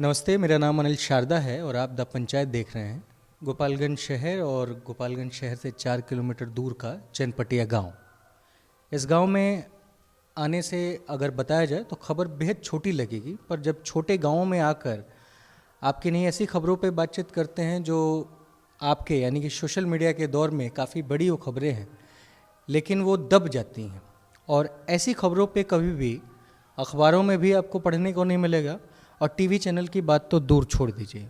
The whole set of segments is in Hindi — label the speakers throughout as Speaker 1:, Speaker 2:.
Speaker 1: नमस्ते, मेरा नाम अनिल शारदा है और आप द पंचायत देख रहे हैं। गोपालगंज शहर और गोपालगंज शहर से 4 किलोमीटर दूर का चैनपटिया गांव। इस गांव में आने से अगर बताया जाए तो खबर बेहद छोटी लगेगी, पर जब छोटे गांवों में आकर आपकी नहीं ऐसी खबरों पे बातचीत करते हैं जो आपके यानी कि सोशल मीडिया के दौर में काफ़ी बड़ी वो खबरें हैं, लेकिन वो दब जाती हैं। और ऐसी खबरों पे कभी भी अखबारों में भी आपको पढ़ने को नहीं मिलेगा और टीवी चैनल की बात तो दूर छोड़ दीजिए।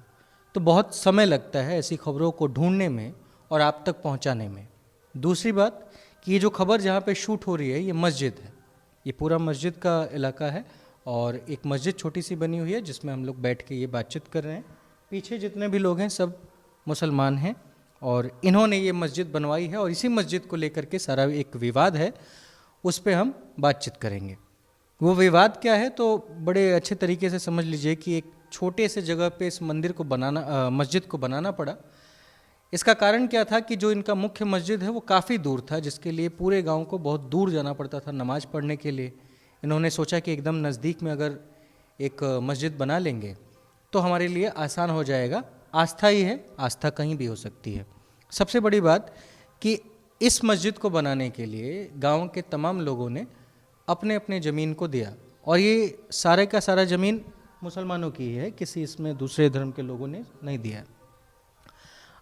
Speaker 1: तो बहुत समय लगता है ऐसी खबरों को ढूंढने में और आप तक पहुंचाने में। दूसरी बात कि ये जो खबर जहाँ पे शूट हो रही है ये मस्जिद है, ये पूरा मस्जिद का इलाका है और एक मस्जिद छोटी सी बनी हुई है जिसमें हम लोग बैठ के ये बातचीत कर रहे हैं। पीछे जितने भी लोग हैं सब मुसलमान हैं और इन्होंने ये मस्जिद बनवाई है और इसी मस्जिद को लेकर के सारा एक विवाद है, उस पर हम बातचीत करेंगे। वो विवाद क्या है तो बड़े अच्छे तरीके से समझ लीजिए कि एक छोटे से जगह पे इस मंदिर को बनाना मस्जिद को बनाना पड़ा। इसका कारण क्या था कि जो इनका मुख्य मस्जिद है वो काफ़ी दूर था, जिसके लिए पूरे गांव को बहुत दूर जाना पड़ता था नमाज़ पढ़ने के लिए। इन्होंने सोचा कि एकदम नज़दीक में अगर एक मस्जिद बना लेंगे तो हमारे लिए आसान हो जाएगा। आस्था ही है, आस्था कहीं भी हो सकती है। सबसे बड़ी बात कि इस मस्जिद को बनाने के लिए गाँव के तमाम लोगों ने अपने अपने ज़मीन को दिया और ये सारे का सारा ज़मीन मुसलमानों की है, किसी इसमें दूसरे धर्म के लोगों ने नहीं दिया।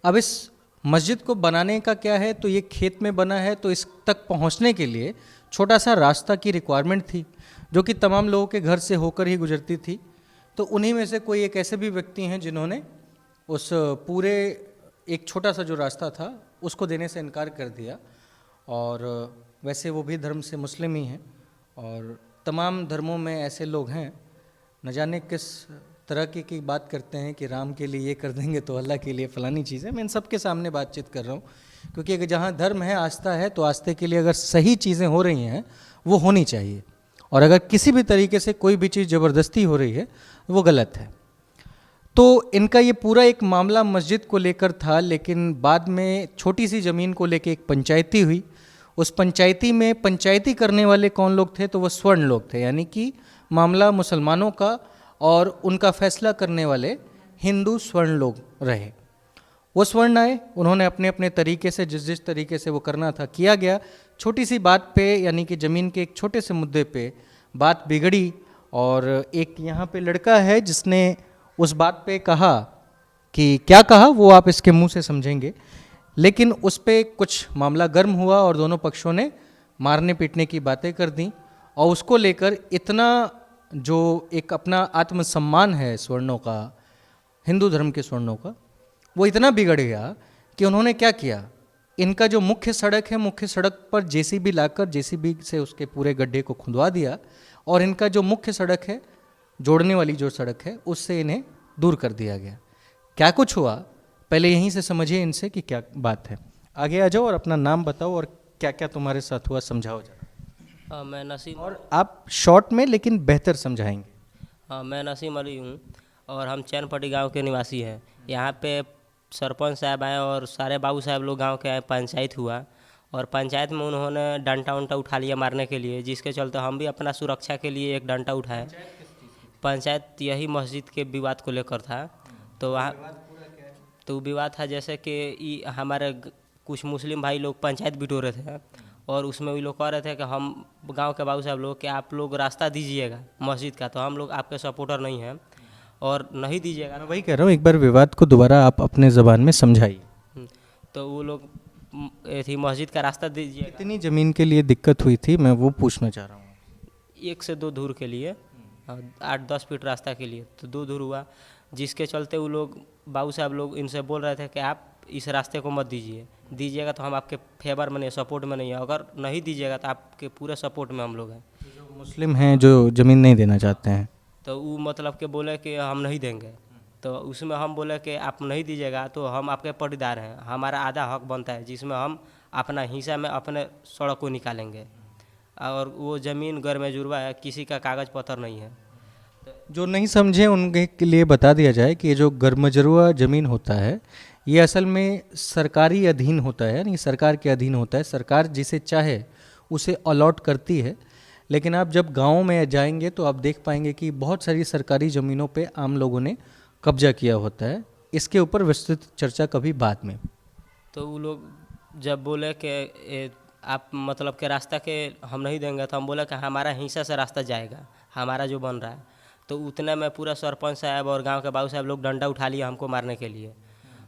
Speaker 1: अब इस मस्जिद को बनाने का क्या है तो ये खेत में बना है, तो इस तक पहुंचने के लिए छोटा सा रास्ता की रिक्वायरमेंट थी जो कि तमाम लोगों के घर से होकर ही गुजरती थी। तो उन्हीं में से कोई एक ऐसे भी व्यक्ति हैं जिन्होंने उस पूरे एक छोटा सा जो रास्ता था उसको देने से इनकार कर दिया। और वैसे वो भी धर्म से मुस्लिम ही हैं और तमाम धर्मों में ऐसे लोग हैं, न जाने किस तरह की बात करते हैं कि राम के लिए ये कर देंगे तो अल्लाह के लिए फ़लानी चीज़ें। मैं इन सब के सामने बातचीत कर रहा हूँ क्योंकि अगर जहाँ धर्म है, आस्था है, तो आस्थे के लिए अगर सही चीज़ें हो रही हैं वो होनी चाहिए, और अगर किसी भी तरीके से कोई भी चीज़ ज़बरदस्ती हो रही है वो गलत है। तो इनका ये पूरा एक मामला मस्जिद को लेकर था, लेकिन बाद में छोटी सी ज़मीन को लेकर एक पंचायती हुई। उस पंचायती में पंचायती करने वाले कौन लोग थे तो वो स्वर्ण लोग थे, यानी कि मामला मुसलमानों का और उनका फैसला करने वाले हिंदू स्वर्ण लोग रहे। वो स्वर्ण आए, उन्होंने अपने अपने तरीके से जिस जिस तरीके से वो करना था किया गया। छोटी सी बात पे यानी कि ज़मीन के एक छोटे से मुद्दे पे बात बिगड़ी और एक यहाँ पे लड़का है जिसने उस बात पे कहा कि क्या कहा वो आप इसके मुंह से समझेंगे, लेकिन उस पर कुछ मामला गर्म हुआ और दोनों पक्षों ने मारने पीटने की बातें कर दी और उसको लेकर इतना जो एक अपना आत्मसम्मान है स्वर्णों का, हिंदू धर्म के स्वर्णों का, वो इतना बिगड़ गया कि उन्होंने क्या किया, इनका जो मुख्य सड़क है, मुख्य सड़क पर जेसीबी लाकर जेसीबी से उसके पूरे गड्ढे को खुदवा दिया और इनका जो मुख्य सड़क है, जोड़ने वाली जो सड़क है, उससे इन्हें दूर कर दिया गया। क्या कुछ हुआ पहले यहीं से समझिए इनसे कि क्या बात है। आगे आ जाओ और अपना नाम बताओ और क्या क्या तुम्हारे साथ हुआ समझाओ जरा।
Speaker 2: मैं नसीम
Speaker 1: और आप शॉर्ट में लेकिन बेहतर समझाएंगे।
Speaker 2: मैं नसीम अली हूँ और हम चैनपटी गांव के निवासी हैं। यहाँ पे सरपंच साहब आए और सारे बाबू साहब लोग गांव के आए, पंचायत हुआ और पंचायत में उन्होंने डंडा उंटा उठा लिया मारने के लिए, जिसके चलते हम भी अपना सुरक्षा के लिए एक डंडा उठाए। पंचायत यही मस्जिद के विवाद को लेकर था। तो वहाँ तो विवाद था जैसे कि हमारे कुछ मुस्लिम भाई लोग पंचायत बिटोरे थे और उसमें वो लोग कह रहे थे कि हम गांव के बाबू साहब लोग कि आप लोग रास्ता दीजिएगा मस्जिद का, तो हम लोग आपके सपोर्टर नहीं हैं और नहीं दीजिएगा।
Speaker 1: मैं वही कह रहा हूँ, एक बार विवाद को दोबारा आप अपने ज़बान में समझाइए।
Speaker 2: तो वो लोग थी मस्जिद का रास्ता दीजिए।
Speaker 1: कितनी ज़मीन के लिए दिक्कत हुई थी मैं वो पूछना चाह रहा हूँ।
Speaker 2: 1 से 2 धूर के लिए, 8-10 फीट रास्ता के लिए तो 2 धूर हुआ, जिसके चलते वो लोग बाबू साहब लोग इनसे बोल रहे थे कि आप इस रास्ते को मत दीजिएगा तो हम आपके फेवर में नहीं, सपोर्ट में नहीं है, अगर नहीं दीजिएगा तो आपके पूरे सपोर्ट में हम लोग हैं।
Speaker 1: जो मुस्लिम हैं जो ज़मीन नहीं देना चाहते हैं,
Speaker 2: तो वो मतलब कि बोले कि हम नहीं देंगे, तो उसमें हम बोले कि आप नहीं दीजिएगा तो हम आपके पटीदार हैं, हमारा आधा हक बनता है जिसमें हम अपना हिस्सा में अपने सड़क को निकालेंगे और वो ज़मीन गैर जुर्वा है, किसी का कागज़ पत्थर नहीं है।
Speaker 1: जो नहीं समझे उनके लिए बता दिया जाए कि ये जो गरमजरुआ ज़मीन होता है ये असल में सरकारी अधीन होता है, यानी सरकार के अधीन होता है। सरकार जिसे चाहे उसे अलॉट करती है, लेकिन आप जब गाँव में जाएंगे तो आप देख पाएंगे कि बहुत सारी सरकारी ज़मीनों पे आम लोगों ने कब्जा किया होता है। इसके ऊपर विस्तृत चर्चा कभी बाद में।
Speaker 2: तो वो लोग जब बोले कि आप मतलब के रास्ता के हम नहीं देंगे, तो हम बोले कि हमारा हिस्सा से रास्ता जाएगा, हमारा जो बन रहा है। तो उतने में पूरा सरपंच साहब और गांव के बाबू साहब लोग डंडा उठा लिए हमको मारने के लिए।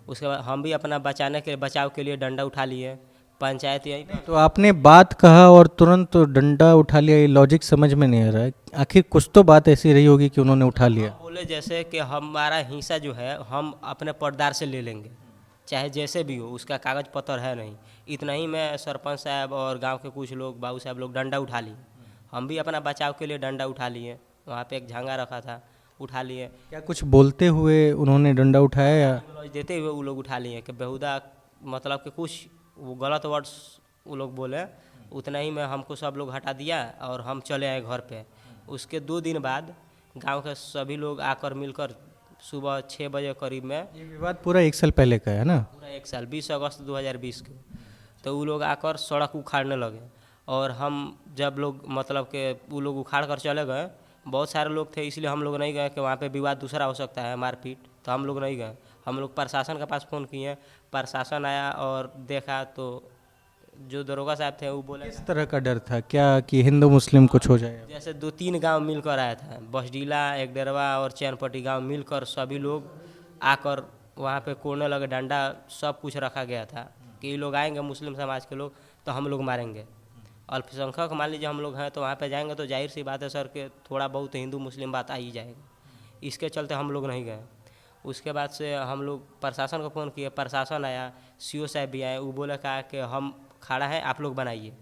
Speaker 2: उसके बाद हम भी अपना बचाव के लिए डंडा उठा लिए। पंचायत यहीं पर
Speaker 1: तो आपने बात कहा और तुरंत तो डंडा उठा लिया, ये लॉजिक समझ में नहीं आ रहा है। आखिर कुछ तो बात ऐसी रही होगी कि उन्होंने उठा लिया।
Speaker 2: बोले जैसे कि हमारा हिस्सा जो है हम अपने पटदार से ले लेंगे, चाहे जैसे भी हो, उसका कागज़ पत्र है नहीं। इतना ही में सरपंच साहब और गांव के कुछ लोग बाबू साहब लोग डंडा उठा लिए। हम भी अपना बचाव के लिए डंडा उठा लिए। वहाँ पे एक झांगा रखा था, उठा लिए।
Speaker 1: क्या कुछ बोलते हुए उन्होंने डंडा उठाया या
Speaker 2: गाली देते हुए वो लोग उठा लिए कि बेहुदा, मतलब कि कुछ वो गलत वर्ड्स वो लोग बोले। उतना ही में हमको सब लोग हटा दिया और हम चले आए घर पे। उसके 2 दिन बाद गांव के सभी लोग आकर मिलकर सुबह 6 बजे करीब में,
Speaker 1: ये विवाद पूरा 1 साल पहले का है ना?
Speaker 2: पूरा 1 साल 20 अगस्त 2020 को, तो वो लोग आकर सड़क उखाड़ने लगे। और हम जब लोग मतलब कि वो लोग उखाड़ कर चले गए, बहुत सारे लोग थे इसलिए हम लोग नहीं गए कि वहाँ पे विवाद दूसरा हो सकता है, मारपीट, तो हम लोग नहीं गए। हम लोग प्रशासन के पास फ़ोन किए, प्रशासन आया और देखा तो जो दरोगा साहब थे वो बोले
Speaker 1: किस तरह का डर था क्या कि हिंदू मुस्लिम कुछ हो जाए?
Speaker 2: जैसे 2-3 गांव मिलकर आया था, बसडीला, एकदरवा और चैनपट्टी गांव मिलकर सभी लोग आकर वहाँ पे कोड़ने लगे। डंडा सब कुछ रखा गया था कि ये लोग आएंगे मुस्लिम समाज के लोग तो हम लोग मारेंगे। अल्पसंख्यक मान लीजिए हम लोग हैं, तो वहाँ पे जाएंगे तो जाहिर सी बात है सर कि थोड़ा बहुत हिंदू मुस्लिम बात आ ही जाएगा। इसके चलते हम लोग नहीं गए। उसके बाद से हम लोग प्रशासन को फ़ोन किए, प्रशासन आया, सीओ साहब भी आए। वो बोले कहा कि हम खड़ा है, आप लोग बनाइए।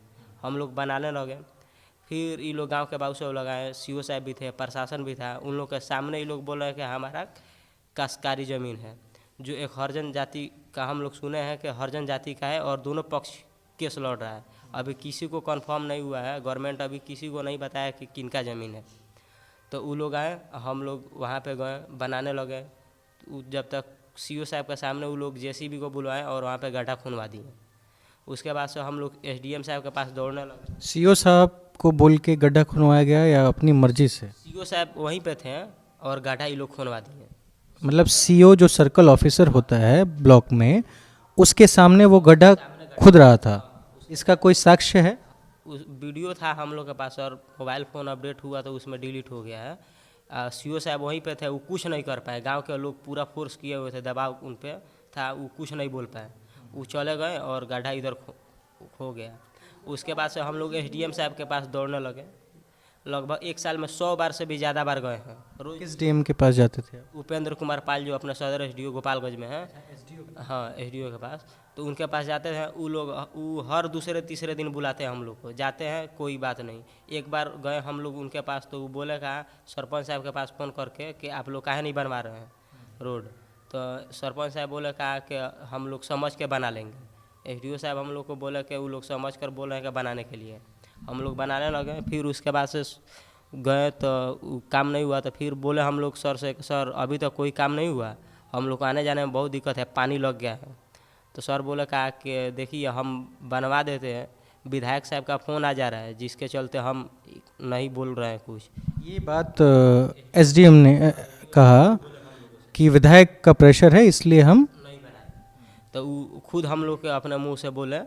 Speaker 2: हम लोग बनाने लगे। फिर ये लोग गांव के बाबू साहब लगाए, सीओ साहब भी थे, प्रशासन भी था। उन लोग के सामने ये लोग बोल रहे हैं कि हमारा काश्तकारी ज़मीन है, जो एक हरिजन जाति का हम लोग सुने हैं कि हरिजन जाति का है, और दोनों पक्ष केस लड़ रहा है। अभी किसी को कंफर्म नहीं हुआ है, गवर्नमेंट अभी किसी को नहीं बताया कि किनका ज़मीन है। तो वो लोग आए, हम लोग वहाँ पे गए, बनाने लगे। जब तक सीओ साहब के सामने वो लोग जेसीबी को बुलवाए और वहाँ पे गड्ढा खुनवा दिए। उसके बाद से हम लोग एसडीएम साहब के पास दौड़ने लगे।
Speaker 1: सीओ साहब को बोल के गड्ढा खुनवाया गया या अपनी मर्जी से?
Speaker 2: सीओ साहब वहीं पे थे और गड्ढा ये लोग खुनवा दिए।
Speaker 1: मतलब सीओ जो सर्कल ऑफिसर होता है ब्लॉक में, उसके सामने वो गड्ढा खुद रहा था। इसका कोई साक्ष्य है?
Speaker 2: उस वीडियो था हम लोग के पास और मोबाइल फ़ोन अपडेट हुआ तो उसमें डिलीट हो गया है। सीओ साहब वहीं पे थे, वो कुछ नहीं कर पाए। गांव के लोग पूरा फोर्स किए हुए थे, दबाव उन पे था, वो कुछ नहीं बोल पाए। वो चले गए और गड्ढा इधर खो गया। उसके बाद से हम लोग एसडीएम साहब के पास दौड़ने लगे। लगभग 1 साल में 100 बार से भी ज़्यादा बार गए हैं। रोज
Speaker 1: किस डीएम के पास जाते थे आप?
Speaker 2: उपेंद्र कुमार पाल जो अपने सदर एसडीओ गोपालगंज में है, हाँ एसडीओ के पास, तो उनके पास जाते हैं। वो लोग वो हर दूसरे तीसरे दिन बुलाते हैं हम लोग को, जाते हैं, कोई बात नहीं। एक बार गए हम लोग उनके पास तो वो बोले कहा सरपंच साहब के पास फ़ोन करके कि आप लोग काहे नहीं बनवा रहे हैं रोड। तो सरपंच साहब बोले कहा कि हम लोग समझ के बना लेंगे। एसडीओ साहब हम लोग को बोले कि वो लोग समझ कर बोल रहे हैं कि बनाने के लिए। हम लोग बनाने लगे। फिर उसके बाद से गए तो काम नहीं हुआ। तो फिर बोले हम लोग सर से, सर अभी तक कोई काम नहीं हुआ, हम लोग को आने जाने में बहुत दिक्कत है, पानी लग गया है। तो सर बोले कहा कि देखिए हम बनवा देते हैं, विधायक साहब का फ़ोन आ जा रहा है जिसके चलते हम नहीं बोल रहे हैं कुछ।
Speaker 1: ये बात एसडीएम ने कहा कि विधायक का प्रेशर है इसलिए हम
Speaker 2: नहीं बनाए। तो वो खुद हम लोग के अपने मुंह से बोले।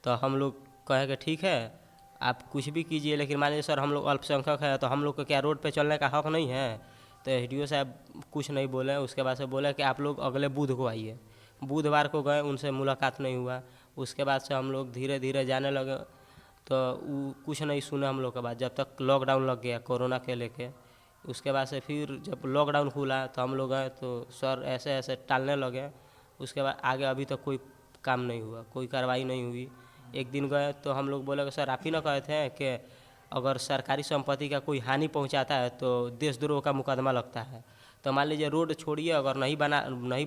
Speaker 2: तो हम लोग कहे कि ठीक है आप कुछ भी कीजिए, लेकिन मान लीजिए सर हम लोग अल्पसंख्यक हैं तो हम लोग को क्या रोड पे चलने का हक नहीं है। तो एसडीओ साहब कुछ नहीं बोले। उसके बाद से बोले कि आप लोग अगले बुध को आइए। बुधवार को गए, उनसे मुलाकात नहीं हुआ। उसके बाद से हम लोग धीरे धीरे जाने लगे। तो वो कुछ नहीं सुने हम लोग के बाद, जब तक लॉकडाउन लग गया कोरोना के लेके। उसके बाद से फिर जब लॉकडाउन खुला तो हम लोग गए तो सर ऐसे ऐसे टालने लगे। उसके बाद आगे अभी तक कोई काम नहीं हुआ, कोई कार्रवाई नहीं हुई। एक दिन गए तो हम लोग बोले कि सर आप ही ना कहे थे कि अगर सरकारी संपत्ति का कोई हानि पहुंचाता है तो देशद्रोह का मुकदमा लगता है। तो मान लीजिए रोड छोड़िए, अगर नहीं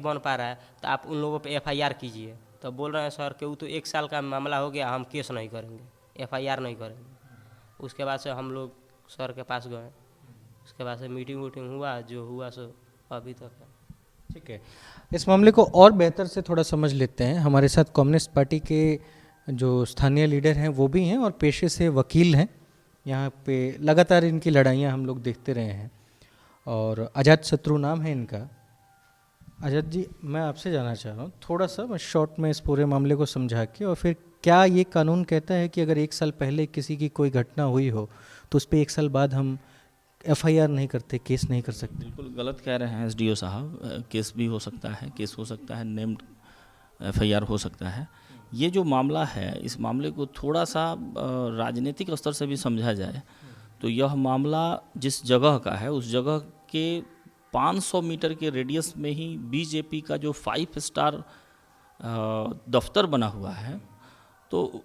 Speaker 2: बन पा रहा है तो आप उन लोगों पे एफआईआर कीजिए। तो बोल रहे हैं सर कि वो तो 1 साल का मामला हो गया, हम केस नहीं करेंगे, एफआईआर नहीं करेंगे। उसके बाद से हम लोग सर के पास गए। उसके बाद से मीटिंग वूटिंग हुआ, जो हुआ सो अभी तक है।
Speaker 1: ठीक है, इस मामले को और बेहतर से थोड़ा समझ लेते हैं। हमारे साथ कम्युनिस्ट पार्टी के जो स्थानीय लीडर हैं वो भी हैं और पेशे से वकील हैं। यहाँ पे लगातार इनकी लड़ाइयाँ हम लोग देखते रहे हैं और अजात शत्रु नाम है इनका। अजात जी, मैं आपसे जानना चाह रहा हूँ थोड़ा सा, मैं शॉर्ट में इस पूरे मामले को समझा के, और फिर क्या ये कानून कहता है कि अगर 1 साल पहले किसी की कोई घटना हुई हो तो उस पर 1 साल बाद हम एफआईआर नहीं करते, केस नहीं कर सकते?
Speaker 3: बिल्कुल गलत कह रहे हैं एसडीओ साहब, केस भी हो सकता है, केस हो सकता है, नेम्ड एफआईआर हो सकता है। ये जो मामला है, इस मामले को थोड़ा सा राजनीतिक स्तर से भी समझा जाए तो यह मामला जिस जगह का है उस जगह के 500 मीटर के रेडियस में ही बीजेपी का जो 5 स्टार दफ्तर बना हुआ है, तो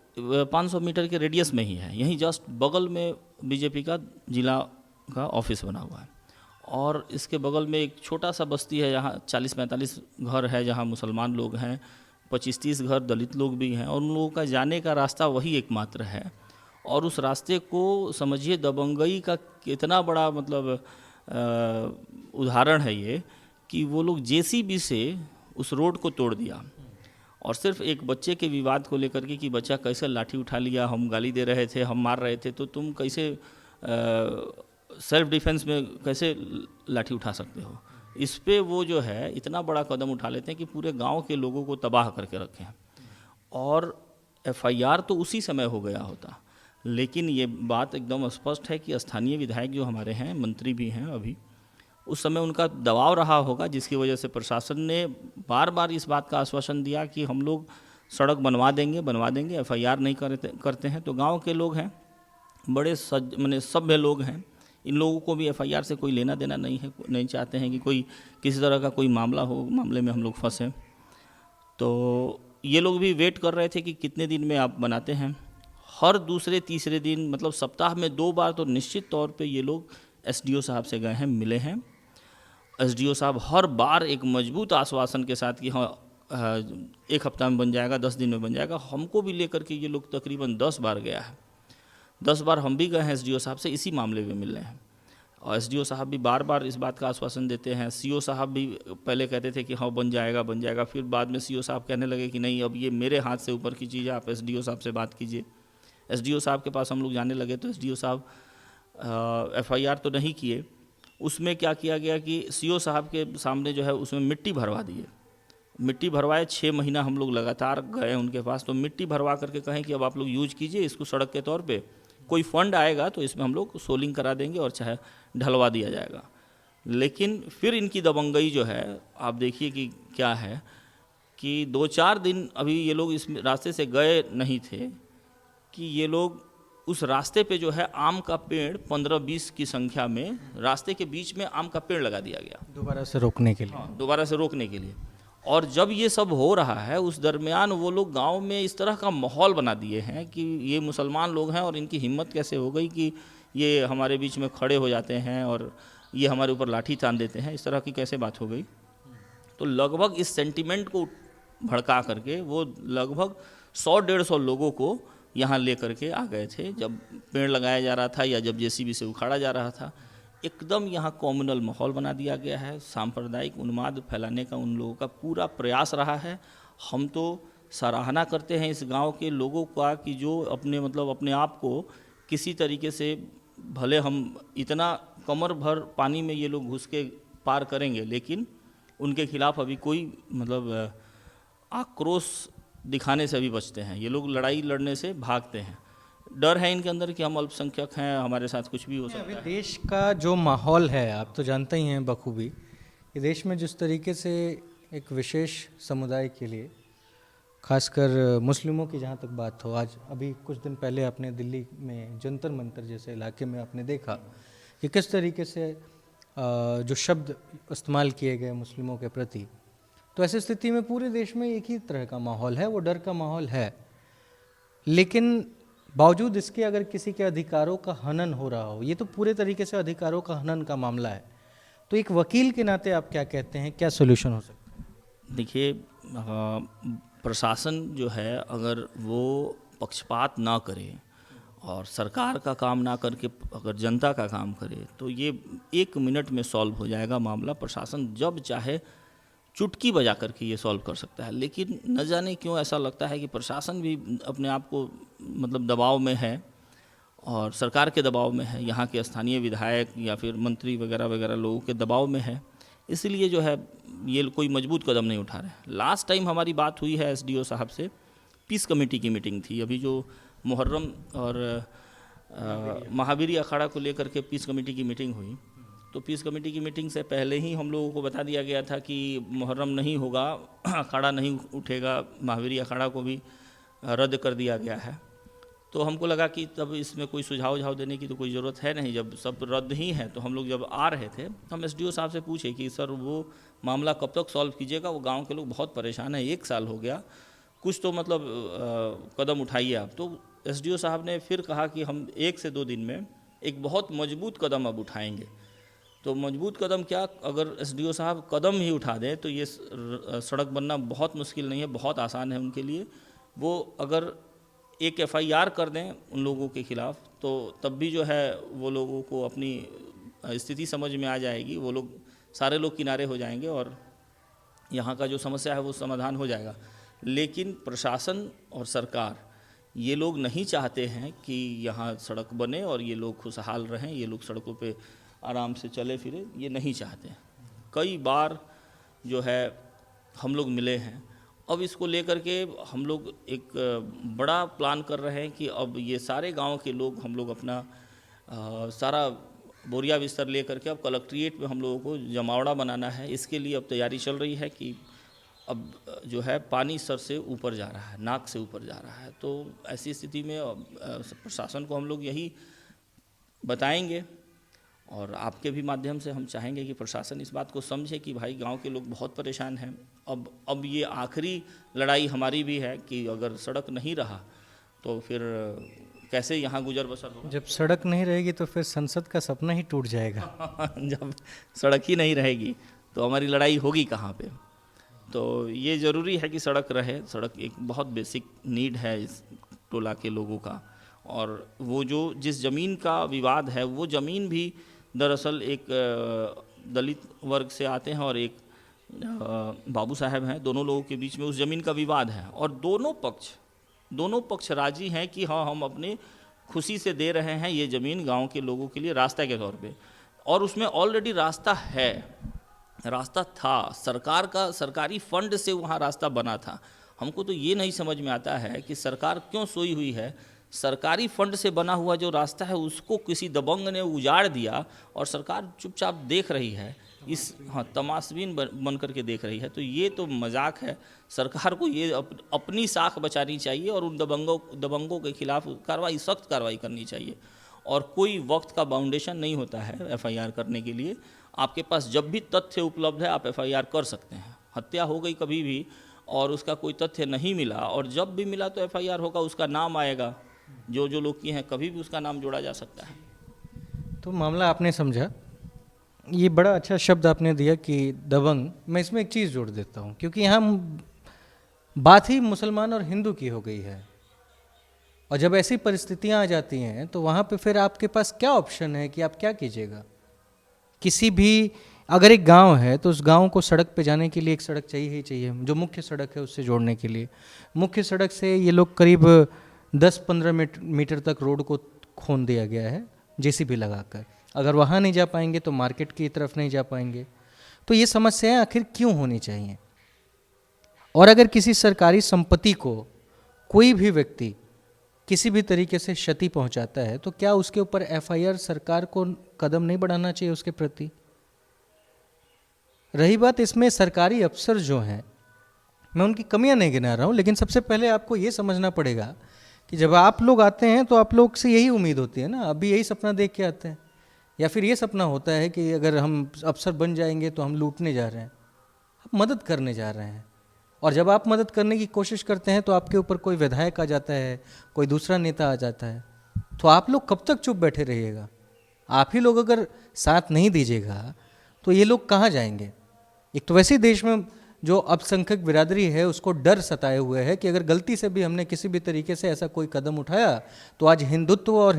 Speaker 3: 500 मीटर के रेडियस में ही है, यहीं जस्ट बगल में बीजेपी का जिला का ऑफिस बना हुआ है। और इसके बगल में एक छोटा सा बस्ती है, यहाँ 40-45 घर है जहाँ मुसलमान लोग हैं, 25-30 घर दलित लोग भी हैं, और उन लोगों का जाने का रास्ता वही एकमात्र है। और उस रास्ते को समझिए दबंगई का कितना बड़ा मतलब उदाहरण है ये, कि वो लोग जेसीबी से उस रोड को तोड़ दिया, और सिर्फ एक बच्चे के विवाद को लेकर के कि बच्चा कैसे लाठी उठा लिया, हम गाली दे रहे थे, हम मार रहे थे, तो तुम कैसे सेल्फ डिफेंस में कैसे लाठी उठा सकते हो। इस पे वो जो है इतना बड़ा कदम उठा लेते हैं कि पूरे गांव के लोगों को तबाह करके रखे हैं। और एफआईआर तो उसी समय हो गया होता, लेकिन ये बात एकदम स्पष्ट है कि स्थानीय विधायक जो हमारे हैं, मंत्री भी हैं अभी, उस समय उनका दबाव रहा होगा, जिसकी वजह से प्रशासन ने बार बार इस बात का आश्वासन दिया कि हम लोग सड़क बनवा देंगे, एफआईआर नहीं करते हैं। तो गांव के लोग हैं, बड़े माने सभ्य लोग हैं, इन लोगों को भी एफआईआर से कोई लेना देना नहीं है, नहीं चाहते हैं कि कोई किसी तरह का कोई मामला हो, मामले में हम लोग फंसें। तो ये लोग भी वेट कर रहे थे कि कितने दिन में आप बनाते हैं। हर दूसरे तीसरे दिन, मतलब सप्ताह में 2 बार तो निश्चित तौर पे ये लोग एसडीओ साहब से गए हैं, मिले हैं। एसडीओ साहब हर बार एक मजबूत आश्वासन के साथ कि हाँ 1 हफ्ता में बन जाएगा, 10 दिन में बन जाएगा। हमको भी लेकर के ये लोग तकरीबन 10 बार गया है, 10 बार हम भी गए हैं एसडीओ साहब से, इसी मामले में मिल रहे हैं। और एसडीओ साहब भी बार बार इस बात का आश्वासन देते हैं। सीओ साहब भी पहले कहते थे कि हाँ बन जाएगा, फिर बाद में सीओ साहब कहने लगे कि नहीं, अब ये मेरे हाथ से ऊपर की चीज़ है, आप एसडीओ साहब से बात कीजिए। एसडीओ साहब के पास हम लोग जाने लगे तो एसडीओ साहब एफआईआर तो नहीं किए, उसमें क्या किया गया कि सीओ साहब के सामने जो है उसमें मिट्टी भरवा दिए। मिट्टी भरवाए, 6 महीना हम लोग लगातार गए उनके पास, तो मिट्टी भरवा करके कहें कि अब आप लोग यूज कीजिए इसको सड़क के तौर पे, कोई फंड आएगा तो इसमें हम लोग सोलिंग करा देंगे और चाहे ढलवा दिया जाएगा। लेकिन फिर इनकी दबंगई जो है आप देखिए कि क्या है, कि 2-4 दिन अभी ये लोग इस रास्ते से गए नहीं थे कि ये लोग उस रास्ते पे जो है आम का पेड़ 15-20 की संख्या में रास्ते के बीच में आम का पेड़ लगा दिया गया,
Speaker 1: दोबारा से रोकने के लिए।
Speaker 3: हाँ, दोबारा से रोकने के लिए। और जब ये सब हो रहा है उस दरमियान वो लोग गांव में इस तरह का माहौल बना दिए हैं कि ये मुसलमान लोग हैं और इनकी हिम्मत कैसे हो गई कि ये हमारे बीच में खड़े हो जाते हैं और ये हमारे ऊपर लाठी तान देते हैं, इस तरह की कैसे बात हो गई। तो लगभग इस सेंटिमेंट को भड़का करके वो लगभग 100-150 लोगों को यहाँ ले करके आ गए थे, जब पेड़ लगाया जा रहा था या जब जेसीबी से उखाड़ा जा रहा था। एकदम यहाँ कॉम्युनल माहौल बना दिया गया है, सांप्रदायिक उन्माद फैलाने का उन लोगों का पूरा प्रयास रहा है। हम तो सराहना करते हैं इस गांव के लोगों का कि जो अपने आप को किसी तरीके से, भले हम इतना कमर भर पानी में ये लोग घुस के पार करेंगे, लेकिन उनके खिलाफ अभी कोई आक्रोश दिखाने से भी बचते हैं। ये लोग लड़ाई लड़ने से भागते हैं, डर है इनके अंदर कि हम अल्पसंख्यक हैं, हमारे साथ कुछ भी हो सकता है।
Speaker 1: देश का जो माहौल है आप तो जानते ही हैं बखूबी, कि देश में जिस तरीके से एक विशेष समुदाय के लिए, खासकर मुस्लिमों की जहाँ तक बात हो, आज अभी कुछ दिन पहले आपने दिल्ली में जंतर मंतर जैसे इलाके में आपने देखा कि किस तरीके से जो शब्द इस्तेमाल किए गए मुस्लिमों के प्रति, तो ऐसी स्थिति में पूरे देश में एक ही तरह का माहौल है, वो डर का माहौल है। लेकिन बावजूद इसके अगर किसी के अधिकारों का हनन हो रहा हो, ये तो पूरे तरीके से अधिकारों का हनन का मामला है, तो एक वकील के नाते आप क्या कहते हैं, क्या सोल्यूशन हो सकता है?
Speaker 3: देखिए, प्रशासन जो है अगर वो पक्षपात ना करे और सरकार का काम ना करके अगर जनता का काम करे तो ये 1 मिनट में सॉल्व हो जाएगा मामला। प्रशासन जब चाहे चुटकी बजा करके ये सॉल्व कर सकता है, लेकिन न जाने क्यों ऐसा लगता है कि प्रशासन भी अपने आप को दबाव में है और सरकार के दबाव में है, यहाँ के स्थानीय विधायक या फिर मंत्री वगैरह वगैरह लोगों के दबाव में है, इसलिए जो है ये कोई मजबूत कदम नहीं उठा रहे। लास्ट टाइम हमारी बात हुई है एसडीओ साहब से, पीस कमेटी की मीटिंग थी, अभी जो मुहर्रम और महावीरी अखाड़ा को लेकर के पीस कमेटी की मीटिंग हुई, तो पीस कमेटी की मीटिंग से पहले ही हम लोगों को बता दिया गया था कि मुहर्रम नहीं होगा, अखाड़ा नहीं उठेगा, महावीरी अखाड़ा को भी रद्द कर दिया गया है। तो हमको लगा कि तब इसमें कोई सुझाव देने की तो कोई ज़रूरत है नहीं, जब सब रद्द ही है। तो हम लोग जब आ रहे थे हम एसडीओ साहब से पूछे कि सर वो मामला कब तक सॉल्व कीजिएगा, वो गांव के लोग बहुत परेशान हैं, 1 साल हो गया, कुछ तो मतलब कदम उठाइए आप। तो एसडीओ साहब ने फिर कहा कि हम 1 से 2 दिन में एक बहुत मजबूत कदम अब उठाएंगे। तो मजबूत कदम क्या, अगर एसडीओ साहब कदम ही उठा दें तो ये सड़क बनना बहुत मुश्किल नहीं है, बहुत आसान है उनके लिए। वो अगर एक एफआईआर कर दें उन लोगों के खिलाफ, तो तब भी जो है वो लोगों को अपनी स्थिति समझ में आ जाएगी, वो लोग सारे लोग किनारे हो जाएंगे और यहाँ का जो समस्या है वो समाधान हो जाएगा। लेकिन प्रशासन और सरकार ये लोग नहीं चाहते हैं कि यहाँ सड़क बने और ये लोग खुशहाल रहें, ये लोग सड़कों पे आराम से चले फिरे, ये नहीं चाहते। कई बार जो है हम लोग मिले हैं, अब इसको लेकर के हम लोग एक बड़ा प्लान कर रहे हैं कि अब ये सारे गांव के लोग, हम लोग अपना सारा बोरिया बिस्तर लेकर के अब कलेक्ट्रेट में हम लोगों को जमावड़ा बनाना है। इसके लिए अब तैयारी चल रही है कि अब जो है पानी सर से ऊपर जा रहा है, नाक से ऊपर जा रहा है। तो ऐसी स्थिति में प्रशासन को हम लोग यही बताएंगे और आपके भी माध्यम से हम चाहेंगे कि प्रशासन इस बात को समझे कि भाई गांव के लोग बहुत परेशान हैं। अब ये आखिरी लड़ाई हमारी भी है कि अगर सड़क नहीं रहा तो फिर कैसे यहाँ गुजर बसर होगा।
Speaker 1: जब सड़क नहीं रहेगी तो फिर संसद का सपना ही टूट जाएगा।
Speaker 3: जब सड़क ही नहीं रहेगी तो हमारी लड़ाई होगी कहाँ पे। तो ये ज़रूरी है कि सड़क रहे, सड़क एक बहुत बेसिक नीड है इस टोला के लोगों का। और वो जो जिस ज़मीन का विवाद है, वो ज़मीन भी दरअसल एक दलित वर्ग से आते हैं और एक बाबू साहब हैं, दोनों लोगों के बीच में उस ज़मीन का विवाद है और दोनों पक्ष राजी हैं कि हाँ हम अपने खुशी से दे रहे हैं ये ज़मीन गांव के लोगों के लिए रास्ता के तौर पे। और उसमें ऑलरेडी रास्ता है, रास्ता था, सरकार का सरकारी फंड से वहाँ रास्ता बना था। हमको तो ये नहीं समझ में आता है कि सरकार क्यों सोई हुई है, सरकारी फंड से बना हुआ जो रास्ता है उसको किसी दबंग ने उजाड़ दिया और सरकार चुपचाप देख रही है, इस तमाशबीन बन करके देख रही है। तो ये तो मजाक है। सरकार को ये अपनी साख बचानी चाहिए और उन दबंगों के खिलाफ सख्त कार्रवाई करनी चाहिए। और कोई वक्त का बाउंडेशन नहीं होता है एफआईआर करने के लिए। आपके पास जब भी तथ्य उपलब्ध है आप एफआईआर कर सकते हैं। हत्या हो गई कभी भी और उसका कोई तथ्य नहीं मिला, और जब भी मिला तो एफआईआर होगा, उसका नाम आएगा, जो लोग किए हैं कभी भी उसका नाम जोड़ा जा सकता है।
Speaker 1: तो मामला आपने समझा, ये बड़ा अच्छा शब्द आपने दिया कि दबंग। मैं इसमें एक चीज़ जोड़ देता हूँ, क्योंकि यहाँ बात ही मुसलमान और हिंदू की हो गई है, और जब ऐसी परिस्थितियाँ आ जाती हैं तो वहाँ पे फिर आपके पास क्या ऑप्शन है कि आप क्या कीजिएगा। किसी भी अगर एक गांव है तो उस गांव को सड़क पे जाने के लिए एक सड़क चाहिए ही चाहिए, जो मुख्य सड़क है उससे जोड़ने के लिए। मुख्य सड़क से ये लोग करीब 10-15 मीटर तक रोड को खोन दिया गया है जेसीबी लगाकर। अगर वहाँ नहीं जा पाएंगे तो मार्केट की तरफ नहीं जा पाएंगे। तो ये समस्याएं आखिर क्यों होनी चाहिए। और अगर किसी सरकारी संपत्ति को कोई भी व्यक्ति किसी भी तरीके से क्षति पहुंचाता है तो क्या उसके ऊपर एफआईआर सरकार को कदम नहीं बढ़ाना चाहिए उसके प्रति। रही बात इसमें सरकारी अफसर जो हैं, मैं उनकी कमियां नहीं गिना रहा हूं, लेकिन सबसे पहले आपको ये समझना पड़ेगा कि जब आप लोग आते हैं तो आप लोग से यही उम्मीद होती है ना, अभी यही सपना देख के आते हैं, या फिर ये सपना होता है कि अगर हम अफसर बन जाएंगे तो हम लूटने जा रहे हैं। आप मदद करने जा रहे हैं, और जब आप मदद करने की कोशिश करते हैं तो आपके ऊपर कोई विधायक आ जाता है, कोई दूसरा नेता आ जाता है, तो आप लोग कब तक चुप बैठे रहिएगा। आप ही लोग अगर साथ नहीं दीजिएगा तो ये लोग कहाँ जाएंगे। एक तो वैसे ही देश में जो अल्पसंख्यक बिरादरी है उसको डर सताए हुए है कि अगर गलती से भी हमने किसी भी तरीके से ऐसा कोई कदम उठाया तो आज हिंदुत्व और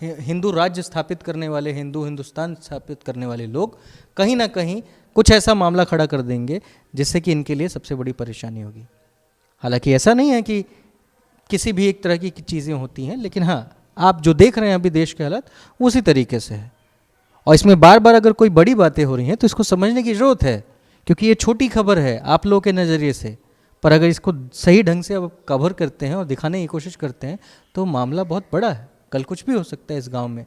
Speaker 1: हिंदू राज्य स्थापित करने वाले, हिंदुस्तान स्थापित करने वाले लोग कहीं ना कहीं कुछ ऐसा मामला खड़ा कर देंगे जिससे कि इनके लिए सबसे बड़ी परेशानी होगी। हालांकि ऐसा नहीं है कि किसी भी एक तरह की चीज़ें होती हैं, लेकिन हाँ आप जो देख रहे हैं अभी देश के हालात उसी तरीके से है। और इसमें बार बार अगर कोई बड़ी बातें हो रही हैं तो इसको समझने की ज़रूरत है, क्योंकि ये छोटी खबर है आप लोगों के नज़रिए से, पर अगर इसको सही ढंग से अब कवर करते हैं और दिखाने की कोशिश करते हैं तो मामला बहुत बड़ा है। कल कुछ भी हो सकता है इस गांव में।